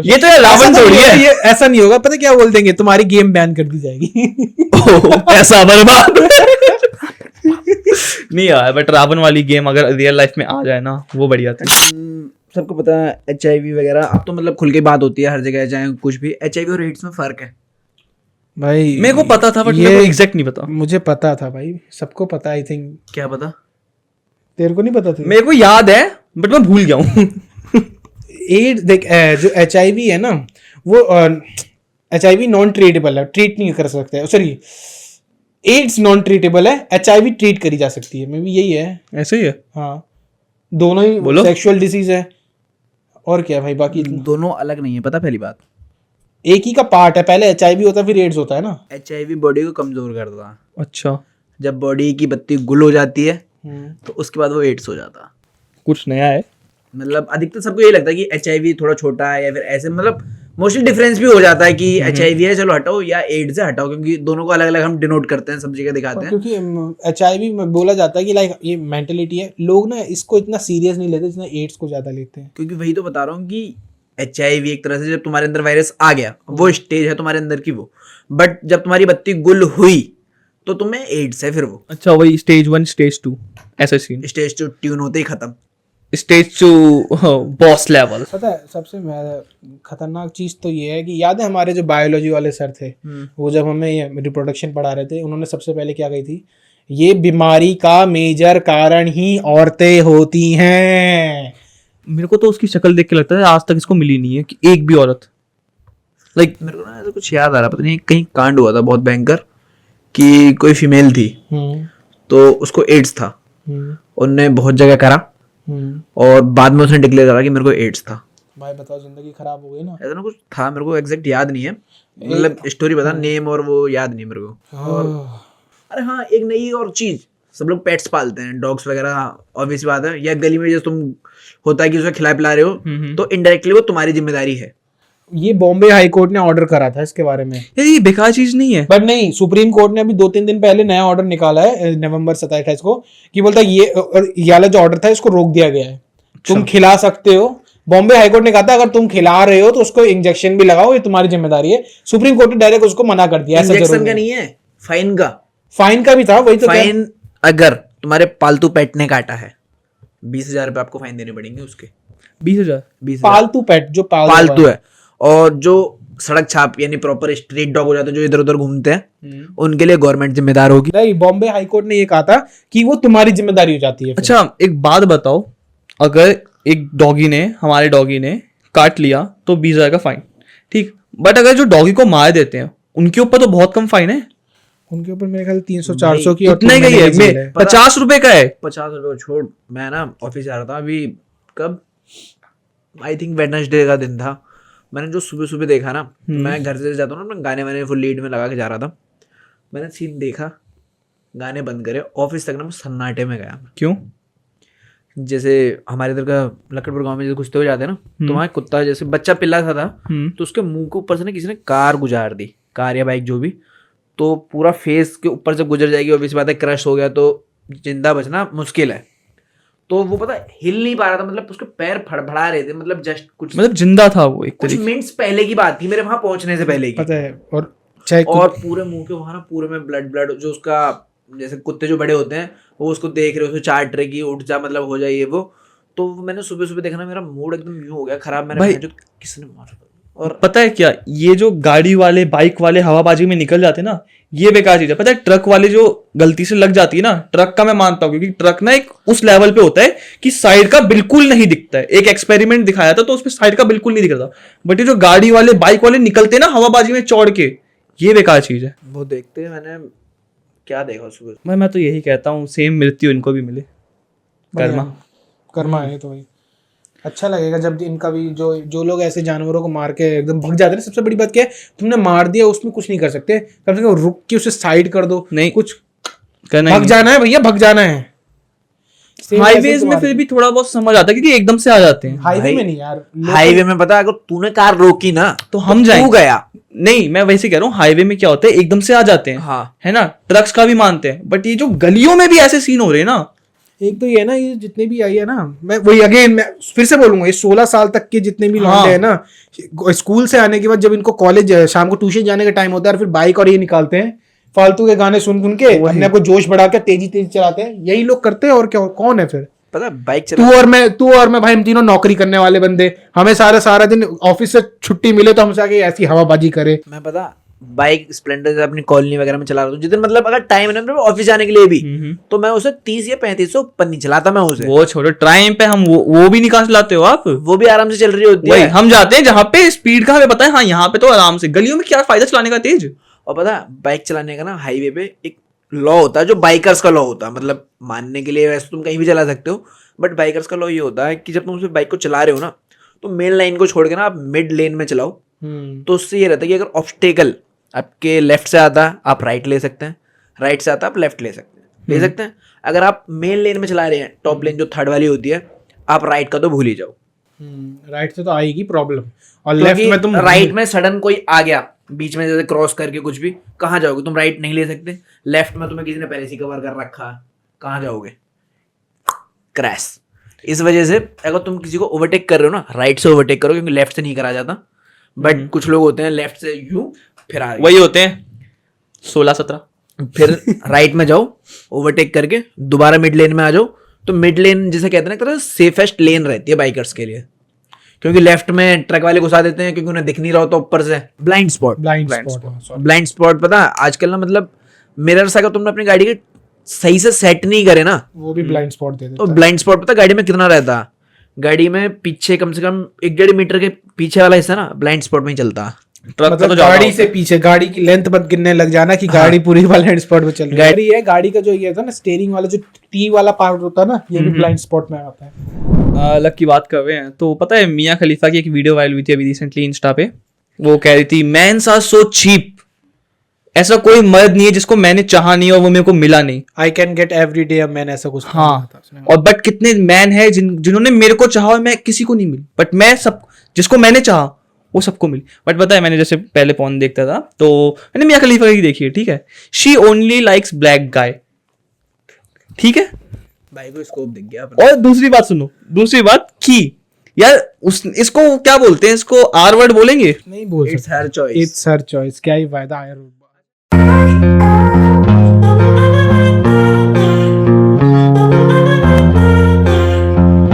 ये तो यार रावण थोड़ी है। ये ऐसा नहीं होगा, पता क्या बोल देंगे, तुम्हारी गेम बैन कर दी जाएगी। पैसा बर्बाद। नहीं यार, बट रावण वाली गेम अगर रियल लाइफ में आ जाए ना, वो बढ़िया थी। सबको पता है HIV वगैरह, अब तो मतलब खुल के बात होती है हर जगह, चाहे कुछ भी। HIV और एड्स में फर्क है भाई मेरे को पता था बट ये मेरे को एग्जैक्ट नहीं पता। मुझे पता था भाई, सबको पता, आई थिंक। क्या पता? तेरे को नहीं पता था? मेरे को याद है बट मैं भूल गया हूँ। एड्स देख, जो HIV है ना, वो HIV नॉन ट्रीटेबल है, ट्रीट नहीं कर सकते, सॉरी एड्स नॉन ट्रीटेबल है, HIV ट्रीट करी जा सकती है, मे बी यही है। ऐसे ही है। हाँ, दोनों ही बोलो। सेक्सुअल डिसीज है, और क्या भाई, बाकी दोनों अलग नहीं है, पता पहली बात। एक ही का पार्ट है, पहले HIV होता है फिर एड्स होता है ना। HIV बॉडी को कमजोर करता है, अच्छा, जब बॉडी की बत्ती गुल हो जाती है तो उसके बाद वो एड्स हो जाता है। कुछ नया है। मतलब अधिकतर सबको यही लगता है कि HIV थोड़ा छोटा है या फिर ऐसे, मतलब मोस्टली डिफरेंस भी हो जाता है कि HIV है चलो हटाओ, या एड्स है हटाओ, क्योंकि दोनों को अलग अलग हम डिनोट करते हैं, सब जगह दिखाते हैं। क्योंकि HIV में बोला जाता है कि लाइक ये मेंटेलिटी है, लोग ना इसको इतना सीरियस नहीं लेते जितना एड्स को ज्यादा लेते हैं। क्योंकि वही तो बता रहा हूँ कि HIV एक तरह से जब तुम्हारे अंदर वायरस आ गया, वो स्टेज है तुम्हारे अंदर की वो, बट जब तुम्हारी बत्ती गुल हुई तो तुम्हें एड्स है फिर वो। अच्छा, वही स्टेज 1 स्टेज 2 ऐसा सीन। स्टेज 2 ट्यून होते ही खत्म। Stage 2 boss level. पता है सबसे खतरनाक चीज तो ये है कि याद है हमारे जो बायोलॉजी वाले सर थे, वो जब हमें ये रिप्रोडक्शन पढ़ा रहे थे, उन्होंने सबसे पहले क्या कही थी, ये बीमारी का मेजर कारण ही औरतें होती हैं। मेरे को तो उसकी शक्ल देख के लगता है आज तक इसको मिली नहीं है कि एक भी औरत, लाइक मेरे को ना ऐसा कुछ याद आ रहा, पता नहीं कहीं कांड हुआ था बहुत भयंकर कि कोई फीमेल थी तो उसको एड्स था, उनने बहुत जगह करा और बाद में उसने डिक्लेयर करा कि मेरे को एड्स था। भाई बताओ, जिंदगी खराब हो गई ना। ऐसा ना कुछ था, मेरे को एग्जैक्ट याद नहीं है, मतलब स्टोरी बता, नेम और वो याद नहीं मेरे को। और अरे हाँ, एक नई और चीज, सब लोग पेट्स पालते हैं, डॉग्स वगैरह, ऑब्वियस बात है, या गली में जैसे तुम होता है कि उसे खिला पिला रहे हो तो इनडायरेक्टली वो तुम्हारी जिम्मेदारी है। ये बॉम्बे हाई कोर्ट ने ऑर्डर करा था इसके बारे में, यार ये बेकार चीज नहीं है। बट नहीं, सुप्रीम कोर्ट ने अभी 2-3 दिन पहले नया ऑर्डर निकाला है, नवंबर 27 को, कि बोलता है ये वाला जो ऑर्डर था इसको रोक दिया गया है। तुम खिला सकते हो, बॉम्बे हाईकोर्ट ने कहा था अगर तुम खिला रहे हो तो उसको इंजेक्शन भी लगाओ, ये तुम्हारी जिम्मेदारी है। सुप्रीम कोर्ट ने डायरेक्ट उसको मना कर दिया। इंजेक्शन का नहीं है, फाइन का। फाइन का भी था, वही तो। फाइन अगर तुम्हारे पालतू पेट ने काटा है 20,000 रुपए आपको फाइन देने पड़ेंगे उसके। 20,000 पालतू पेट जो पालतू है, और जो सड़क छाप यानी प्रॉपर स्ट्रीट डॉग हो जाते हैं जो इधर उधर घूमते हैं, उनके लिए गवर्नमेंट जिम्मेदार होगी। नहीं, बॉम्बे हाईकोर्ट ने ये कहा था कि वो तुम्हारी जिम्मेदारी हो जाती है। अच्छा एक बात बताओ, अगर एक डॉगी ने, हमारे डॉगी ने काट लिया तो 20,000 का फाइन, ठीक, बट अगर जो डॉगी को मार देते हैं उनके ऊपर तो बहुत कम फाइन है। उनके ऊपर मेरे ख्याल 300-400 की, इतने का ही है, 50 रुपए का है। 50 रुपए छोड़, मैं ना ऑफिस जा रहा था अभी, कब, आई थिंक वेडनेसडे का दिन था, मैंने जो सुबह सुबह देखा ना, मैं घर से जाता हूँ ना, मैं गाने वाने फुल लीड में लगा के जा रहा था, मैंने सीन देखा, गाने बंद करे, ऑफिस तक ना मैं सन्नाटे में गया। क्यों? जैसे हमारे इधर का लखनपुर गांव में जैसे घुसते हुए जाते हैं ना, तो वहाँ कुत्ता जैसे बच्चा पिल्ला था तो उसके मुंह के ऊपर से ना किसी ने कार गुजार दी, कार या बाइक जो भी, तो पूरा फेस के ऊपर से गुजर जाएगी, और इस बात है क्रश हो गया तो जिंदा बचना मुश्किल है। तो वो पता हिल नहीं पा रहा था, मतलब उसके पैर फड़फड़ा रहे थे, मतलब जस्ट कुछ, मतलब जिंदा था वो एक कुछ तरीके। मिनट्स पहले की बात थी, मेरे वहां पहुंचने से पहले की, पता है। और चाहे और पूरे मुंह के वहां ना पूरे में ब्लड, जो उसका जैसे कुत्ते जो बड़े होते हैं वो उसको देख रहे, उसको चाट रहे कि उठ जा, मतलब हो जाए ये वो। तो मैंने सुबह सुबह देखा ना, मेरा मूड एकदम यूं हो गया खराब। मैंने जो किसने मारा, और पता है क्या, ये जो गाड़ी वाले बाइक वाले हवाबाजी में निकल जाते हैं ना, ये बेकार चीज है। पता है ट्रक वाले जो गलती से लग जाती है ना, ट्रक का मैं मानता हूँ, क्योंकि ट्रक ना एक उस लेवल पे होता है कि साइड का बिल्कुल नहीं दिखता है। एक एक्सपेरिमेंट दिखाया था तो उसमें साइड का बिल्कुल नहीं दिख रहा था, बट ये जो गाड़ी वाले बाइक वाले निकलते हैं ना हवाबाजी में चौड़ के, ये बेकार चीज है। वो देखते हैं, मैंने क्या देखा सुबह। मैं तो यही कहता हूँ, सेम मृत्यु इनको भी मिले, कर्मा है तो भाई अच्छा लगेगा जब इनका भी जो लोग ऐसे जानवरों को मार के एकदम भग जाते हैं। सबसे बड़ी बात क्या है, तुमने मार दिया उसमें कुछ नहीं कर सकते, कम से कम रुक के उसे साइड कर दो। नहीं कुछ करना भग जाना है भैया, भग जाना है। हाईवेज में फिर भी थोड़ा बहुत समझ आता है, क्योंकि एकदम से आ जाते हैं। हाईवे में नहीं यार, हाईवे में पता है, अगर तूने कार रोकी ना तो हम जाएंगे। तू गया। नहीं, मैं वैसे कह रहा हूँ, हाईवे में क्या होता है, एकदम से आ जाते हैं, हाँ। है ना, ट्रक्स का भी मानते हैं, बट ये जो गलियों में भी ऐसे सीन हो रहे हैं ना। एक तो ये है ना, ये जितने भी आई है ना, मैं वही अगेन मैं फिर से बोलूंगा, ये 16 साल तक के जितने भी लौंडे हैं ना, स्कूल से आने के बाद जब इनको कॉलेज शाम को ट्यूशन जाने का टाइम होता है, फिर बाइक और ये निकालते हैं फालतू के गाने सुन के, अपने आप को जोश बढ़ा के तेजी चलाते हैं। यही लोग करते हैं, और क्या, कौन है फिर? पता है बाइक तू और मैं भाई, हम तीनों नौकरी करने वाले बंदे, हमें सारा दिन ऑफिस से छुट्टी मिले तो हमसे आके ऐसी हवाबाजी करे। मैं पता बाइक स्प्लेंडर अपनी कॉलोनी वगैरह में चला रहा हूँ, जितने मतलब अगर टाइम है ना ऑफिस जाने के लिए भी, तो मैं उसे 30 या 35 से ऊपर नहीं चलाता मैं उसे। वो छोड़ो, टाइम पे हम वो भी निकाल लाते हो आप, वो भी आराम से चल रही होती है। हम जाते हैं जहाँ पे स्पीड का हमें पता है, हाँ यहाँ पे तो आराम से, गलियों में क्या फायदा चलाने का तेज। और पता है बाइक चलाने का ना हाईवे पे एक लॉ होता है, जो बाइकर्स का लॉ होता है, मतलब मानने के लिए वैसे तुम कहीं भी चला सकते हो, बट बाइकर्स का लॉ ये होता है कि जब तुम उस बाइक को चला रहे हो ना, तो मेन लाइन को छोड़ के ना आप मिड लेन में चलाओ। तो उससे ये रहता है कि अगर ऑब्स्टेकल आपके लेफ्ट से आता है, आप राइट ले सकते हैं, राइट से आता है, आप लेफ्ट ले सकते हैं। अगर आप मेन लेन में चला रहे हैं, टॉप लेन जो थर्ड वाली होती है, आप राइट का तो भूल ही जाओ। राइट से तो आएगी प्रॉब्लम, और लेफ्ट में तुम राइट में सडन कोई आ गया बीच में, जैसे क्रॉस करके कुछ भी, कहाँ जाओगे तुम? राइट नहीं ले सकते। लेफ्ट में तुम्हें किसी ने पहले से कवर कर रखा, कहाँ जाओगे? क्रैश। इस वजह से अगर तुम किसी को ओवरटेक कर रहे हो ना, राइट से ओवरटेक करो, क्योंकि लेफ्ट से नहीं करा जाता। बट कुछ लोग होते हैं लेफ्ट से यूं फिर आगे, वही होते हैं 16-17, फिर राइट में जाओ ओवरटेक करके, दोबारा मिड लेन में आ जाओ। तो मिड लेन जिसे कहते हैं ना, सेफेस्ट लेन रहती है बाइकर्स के लिए, क्योंकि लेफ्ट में ट्रक वाले घुसा देते हैं, क्योंकि उन्हें दिख नहीं रहा होता ऊपर से। ब्लाइंड स्पॉट पता है आजकल ना, मतलब मिरर्स अगर तुमने अपनी गाड़ी के सही से सेट नहीं करे ना, वो भी ब्लाइंड स्पॉट दे देता तो ब्लाइंड स्पॉट पता गाड़ी में कितना रहता है? गाड़ी में पीछे कम से कम 1-1.5 मीटर के पीछे वाला हिस्सा ना ब्लाइंड स्पॉट में ही चलता। ट्रक मतलब तो गाड़ी से पीछे, गाड़ी की लेंथ बंद गिनने लग जाना कि गाड़ी पूरी ब्लाइंड स्पॉट में चल रही है। गाड़ी का जो ये था ना, स्टीयरिंग वाला जो टी वाला पार्ट होता है ना, ये भी ब्लाइंड स्पॉट में आता है। अलग की बात कर रहे हैं तो पता है, मियां खलीफा की एक वीडियो वायरल हुई थी अभी रिसेंटली इंस्टा पे। वो कह रही थी, मेंस आर सो चीप, ऐसा कोई मर्द नहीं है जिसको मैंने चाहा नहीं और वो मेरे को मिला नहीं। I can get every day a man, ऐसा कुछ। हाँ, और बट कितने मैन है जिन्होंने मेरे को चाहा और मैं किसी को नहीं मिली, बट मैं सब जिसको मैंने चाहा वो सबको मिली। बट पता है, मैंने जैसे पहले पॉर्न देखता था तो मैंने मियां खलीफा की देखी है, ठीक है, she only likes black guy, ठीक है भाई को स्कोप दिख गया। और दूसरी बात सुनो, दूसरी बात की यार, इसको क्या बोलते हैं, इसको आर वर्ड बोलेंगे? नहीं बोल सकते। It's her choice, it's her choice, क्या ही फायदा यार।